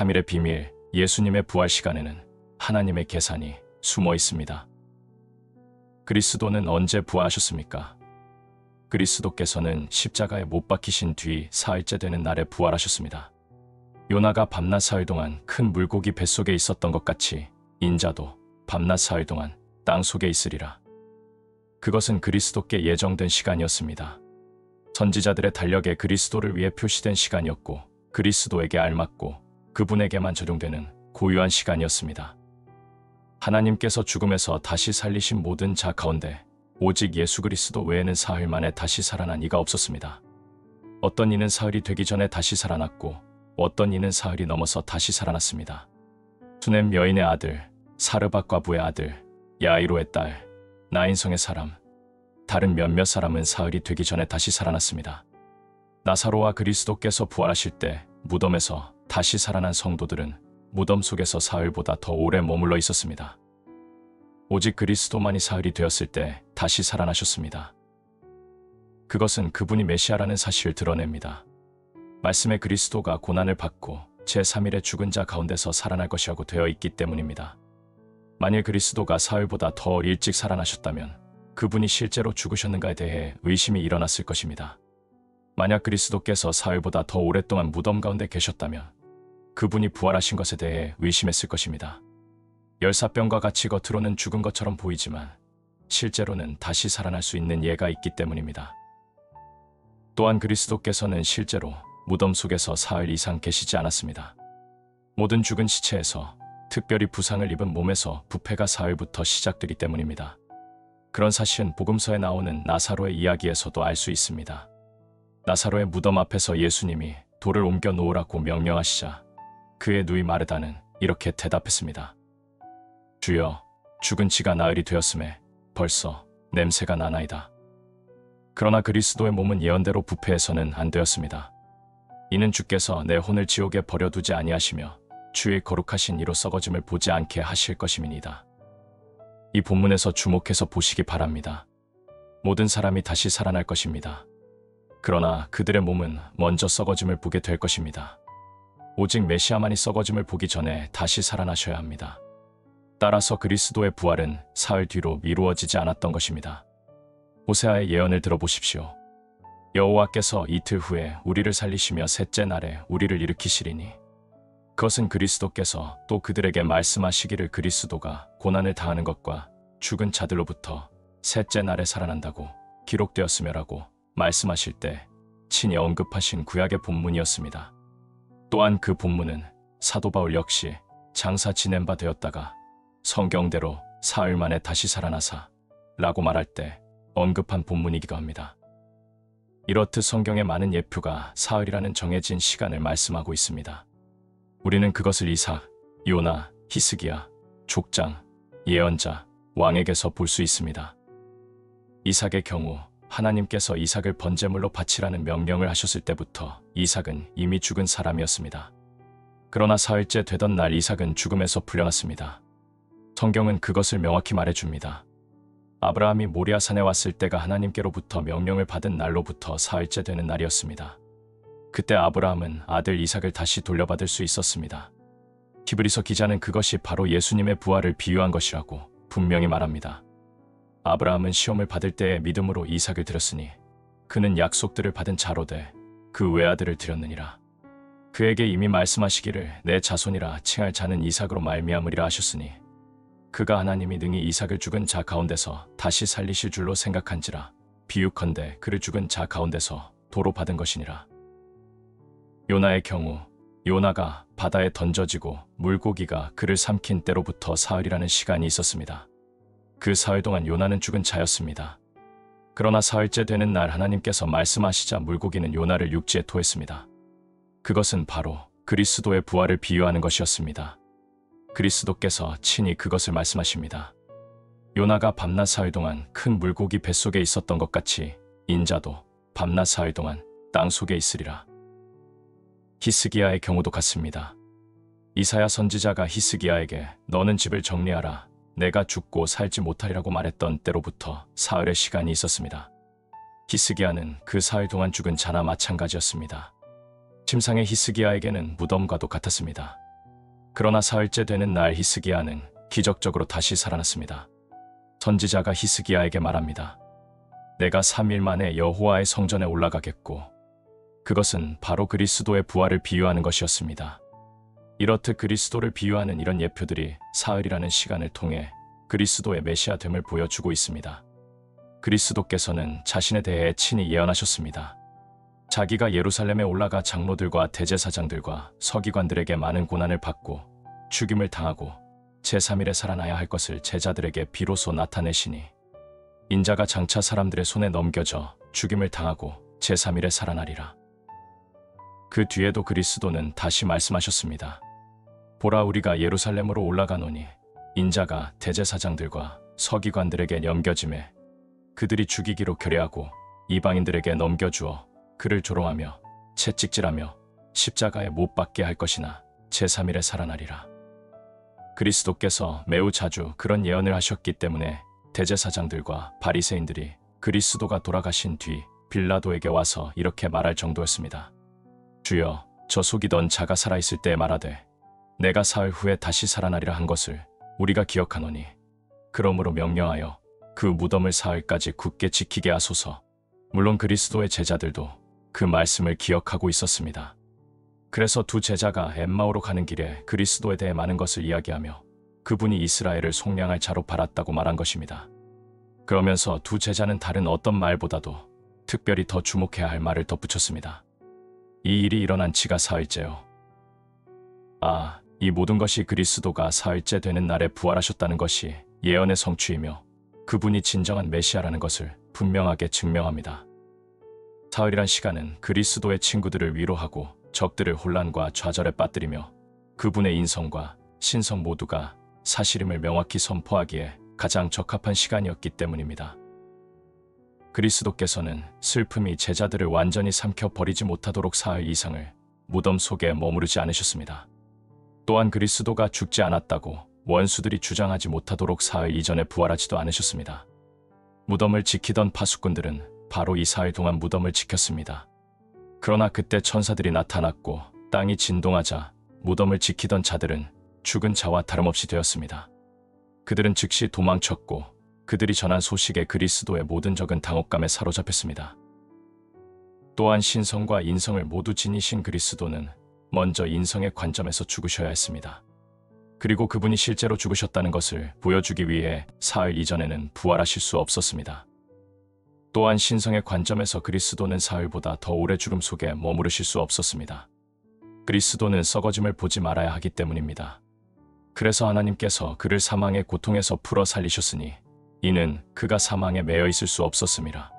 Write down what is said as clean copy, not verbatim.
3일의 비밀, 예수님의 부활 시간에는 하나님의 계산이 숨어 있습니다. 그리스도는 언제 부활하셨습니까? 그리스도께서는 십자가에 못 박히신 뒤 사흘째 되는 날에 부활하셨습니다. 요나가 밤낮 사흘 동안 큰 물고기 뱃속에 있었던 것 같이 인자도 밤낮 사흘 동안 땅 속에 있으리라. 그것은 그리스도께 예정된 시간이었습니다. 선지자들의 달력에 그리스도를 위해 표시된 시간이었고 그리스도에게 알맞고 그분에게만 적용되는 고유한 시간이었습니다. 하나님께서 죽음에서 다시 살리신 모든 자 가운데 오직 예수 그리스도 외에는 사흘 만에 다시 살아난 이가 없었습니다. 어떤 이는 사흘이 되기 전에 다시 살아났고 어떤 이는 사흘이 넘어서 다시 살아났습니다. 수넴 여인의 아들, 사르밧 과부의 아들, 야이로의 딸, 나인성의 사람, 다른 몇몇 사람은 사흘이 되기 전에 다시 살아났습니다. 나사로와 그리스도께서 부활하실 때 무덤에서 다시 살아난 성도들은 무덤 속에서 사흘보다 더 오래 머물러 있었습니다. 오직 그리스도만이 사흘이 되었을 때 다시 살아나셨습니다. 그것은 그분이 메시아라는 사실을 드러냅니다. 말씀에 그리스도가 고난을 받고 제3일에 죽은 자 가운데서 살아날 것이라고 되어 있기 때문입니다. 만일 그리스도가 사흘보다 더 일찍 살아나셨다면 그분이 실제로 죽으셨는가에 대해 의심이 일어났을 것입니다. 만약 그리스도께서 사흘보다 더 오랫동안 무덤 가운데 계셨다면 그분이 부활하신 것에 대해 의심했을 것입니다. 열사병과 같이 겉으로는 죽은 것처럼 보이지만 실제로는 다시 살아날 수 있는 예가 있기 때문입니다. 또한 그리스도께서는 실제로 무덤 속에서 사흘 이상 계시지 않았습니다. 모든 죽은 시체에서 특별히 부상을 입은 몸에서 부패가 사흘부터 시작되기 때문입니다. 그런 사실은 복음서에 나오는 나사로의 이야기에서도 알 수 있습니다. 나사로의 무덤 앞에서 예수님이 돌을 옮겨 놓으라고 명령하시자 그의 누이 마르다는 이렇게 대답했습니다. 주여, 죽은 지가 나흘이 되었음에 벌써 냄새가 나나이다. 그러나 그리스도의 몸은 예언대로 부패해서는 안 되었습니다. 이는 주께서 내 혼을 지옥에 버려두지 아니하시며 주의 거룩하신 이로 썩어짐을 보지 않게 하실 것임이니이다. 이 본문에서 주목해서 보시기 바랍니다. 모든 사람이 다시 살아날 것입니다. 그러나 그들의 몸은 먼저 썩어짐을 보게 될 것입니다. 오직 메시아만이 썩어짐을 보기 전에 다시 살아나셔야 합니다. 따라서 그리스도의 부활은 사흘 뒤로 미루어지지 않았던 것입니다. 호세아의 예언을 들어보십시오. 여호와께서 이틀 후에 우리를 살리시며 셋째 날에 우리를 일으키시리니 그것은 그리스도께서 또 그들에게 말씀하시기를 그리스도가 고난을 당하는 것과 죽은 자들로부터 셋째 날에 살아난다고 기록되었으며라고 말씀하실 때 친히 언급하신 구약의 본문이었습니다. 또한 그 본문은 사도 바울 역시 장사 지낸 바 되었다가 성경대로 사흘 만에 다시 살아나사 라고 말할 때 언급한 본문이기도 합니다. 이렇듯 성경의 많은 예표가 사흘이라는 정해진 시간을 말씀하고 있습니다. 우리는 그것을 이삭, 요나, 히스기야, 족장, 예언자, 왕에게서 볼 수 있습니다. 이삭의 경우 하나님께서 이삭을 번제물로 바치라는 명령을 하셨을 때부터 이삭은 이미 죽은 사람이었습니다. 그러나 사흘째 되던 날 이삭은 죽음에서 풀려났습니다. 성경은 그것을 명확히 말해줍니다. 아브라함이 모리아산에 왔을 때가 하나님께로부터 명령을 받은 날로부터 사흘째 되는 날이었습니다. 그때 아브라함은 아들 이삭을 다시 돌려받을 수 있었습니다. 히브리서 기자는 그것이 바로 예수님의 부활을 비유한 것이라고 분명히 말합니다. 아브라함은 시험을 받을 때에 믿음으로 이삭을 드렸으니 그는 약속들을 받은 자로 돼 그 외아들을 드렸느니라. 그에게 이미 말씀하시기를 내 자손이라 칭할 자는 이삭으로 말미암으리라 하셨으니 그가 하나님이 능히 이삭을 죽은 자 가운데서 다시 살리실 줄로 생각한지라 비유컨대 그를 죽은 자 가운데서 도로 받은 것이니라. 요나의 경우 요나가 바다에 던져지고 물고기가 그를 삼킨 때로부터 사흘이라는 시간이 있었습니다. 그 사흘 동안 요나는 죽은 자였습니다. 그러나 사흘째 되는 날 하나님께서 말씀하시자 물고기는 요나를 육지에 토했습니다. 그것은 바로 그리스도의 부활을 비유하는 것이었습니다. 그리스도께서 친히 그것을 말씀하십니다. 요나가 밤낮 사흘 동안 큰 물고기 뱃속에 있었던 것 같이 인자도 밤낮 사흘 동안 땅 속에 있으리라. 히스기야의 경우도 같습니다. 이사야 선지자가 히스기야에게 너는 집을 정리하라. 내가 죽고 살지 못하리라고 말했던 때로부터 사흘의 시간이 있었습니다. 히스기야는 그 사흘 동안 죽은 자나 마찬가지였습니다. 침상의 히스기야에게는 무덤과도 같았습니다. 그러나 사흘째 되는 날 히스기야는 기적적으로 다시 살아났습니다. 선지자가 히스기야에게 말합니다. 내가 3일 만에 여호와의 성전에 올라가겠고 그것은 바로 그리스도의 부활을 비유하는 것이었습니다. 이렇듯 그리스도를 비유하는 이런 예표들이 사흘이라는 시간을 통해 그리스도의 메시아됨을 보여주고 있습니다. 그리스도께서는 자신에 대해 친히 예언하셨습니다. 자기가 예루살렘에 올라가 장로들과 대제사장들과 서기관들에게 많은 고난을 받고 죽임을 당하고 제3일에 살아나야 할 것을 제자들에게 비로소 나타내시니 인자가 장차 사람들의 손에 넘겨져 죽임을 당하고 제3일에 살아나리라. 그 뒤에도 그리스도는 다시 말씀하셨습니다. 보라, 우리가 예루살렘으로 올라가노니 인자가 대제사장들과 서기관들에게 넘겨짐에 그들이 죽이기로 결의하고 이방인들에게 넘겨주어 그를 조롱하며 채찍질하며 십자가에 못 박게 할 것이나 제3일에 살아나리라. 그리스도께서 매우 자주 그런 예언을 하셨기 때문에 대제사장들과 바리새인들이 그리스도가 돌아가신 뒤 빌라도에게 와서 이렇게 말할 정도였습니다. 주여, 저 속이던 자가 살아있을 때 말하되 내가 사흘 후에 다시 살아나리라 한 것을 우리가 기억하노니 그러므로 명령하여 그 무덤을 사흘까지 굳게 지키게 하소서. 물론 그리스도의 제자들도 그 말씀을 기억하고 있었습니다. 그래서 두 제자가 엠마오로 가는 길에 그리스도에 대해 많은 것을 이야기하며 그분이 이스라엘을 속량할 자로 팔았다고 말한 것입니다. 그러면서 두 제자는 다른 어떤 말보다도 특별히 더 주목해야 할 말을 덧붙였습니다. 이 일이 일어난 지가 사흘째요. 이 모든 것이 그리스도가 사흘째 되는 날에 부활하셨다는 것이 예언의 성취이며 그분이 진정한 메시아라는 것을 분명하게 증명합니다. 사흘이란 시간은 그리스도의 친구들을 위로하고 적들을 혼란과 좌절에 빠뜨리며 그분의 인성과 신성 모두가 사실임을 명확히 선포하기에 가장 적합한 시간이었기 때문입니다. 그리스도께서는 슬픔이 제자들을 완전히 삼켜버리지 못하도록 사흘 이상을 무덤 속에 머무르지 않으셨습니다. 또한 그리스도가 죽지 않았다고 원수들이 주장하지 못하도록 사흘 이전에 부활하지도 않으셨습니다. 무덤을 지키던 파수꾼들은 바로 이 사흘 동안 무덤을 지켰습니다. 그러나 그때 천사들이 나타났고 땅이 진동하자 무덤을 지키던 자들은 죽은 자와 다름없이 되었습니다. 그들은 즉시 도망쳤고 그들이 전한 소식에 그리스도의 모든 적은 당혹감에 사로잡혔습니다. 또한 신성과 인성을 모두 지니신 그리스도는 먼저 인성의 관점에서 죽으셔야 했습니다. 그리고 그분이 실제로 죽으셨다는 것을 보여주기 위해 사흘 이전에는 부활하실 수 없었습니다. 또한 신성의 관점에서 그리스도는 사흘보다 더 오래 죽음 속에 머무르실 수 없었습니다. 그리스도는 썩어짐을 보지 말아야 하기 때문입니다. 그래서 하나님께서 그를 사망의 고통에서 풀어 살리셨으니 이는 그가 사망에 매여 있을 수 없었음이라.